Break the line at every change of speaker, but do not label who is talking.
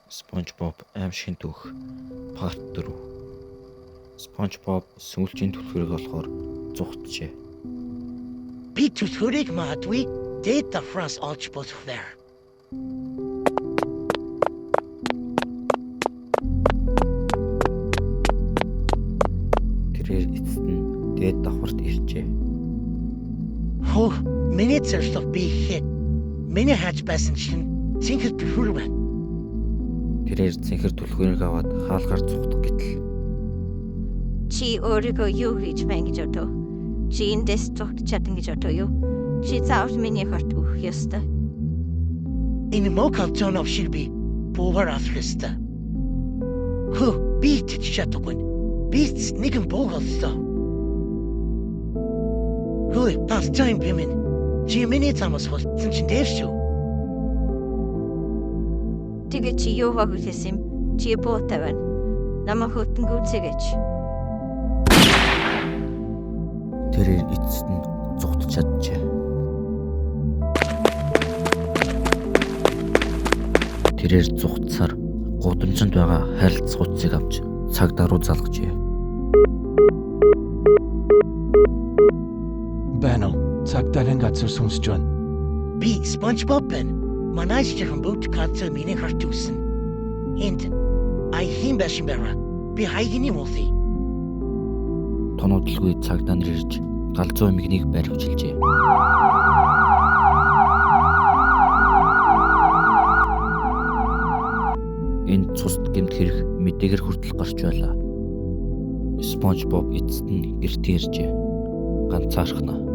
Spongebob аймшгийн түүх Парт-4. Spongebob сүүлчийн түлхүүрийг олохоор зүгтжээ.
Би түлхүүрийг магадгүй дээд давхраас олж болох вэ.
Тэрээр эцэст нь дээд давхарт иржээ.
Хөө, миний зорилго би ихэд миний хааж байсан чинь цэнхэр түлхүүр байна.
Тэрээр цэнхэр түлхүүрийг аваад хаалгаар зүгтэх гэтэл
Чи өөрийгөө юу хийж байна гэж бодов? Чи эндээс зүгт чадна гэж бодов юу? Чи заавал миний хорт өгөх ёстой.
Энэ мокал зонов ширби буугаар алхаста. Хөө, би ч чадахгүй. Би нэгэн буугаллаа. Хөө, тас тайм пимэн. Чи миний замас болцсон чинь дээр шүү.
Тэгээ чи юу хийсэн юм? Чи буутай байна. Намайг хөтөнгүүцээгээч.
тэрээр эцэст нь зүгтж чаджээ. Тэрээр зүгтсаар гудамжинд байгаа харилцах утсыг авч цагдаа руу залгажээ.
Байна уу? Цагдаагийн газар сүнсж байна.
Би Spongebob байна. Манайч жихэн бүгд кацаа миний харт үсэн. Энд хин башин бара. Би хайгины муулъя.
Тоноодлгүй цагдаа нар ирж галзуу эмгнийг баривчилжээ. Энэ цусд гэмт хэрэг мэдээгээр хүртэл гарч байлаа. Spongebob эцэст нь гэртээ иржээ. Ганцаархнаа.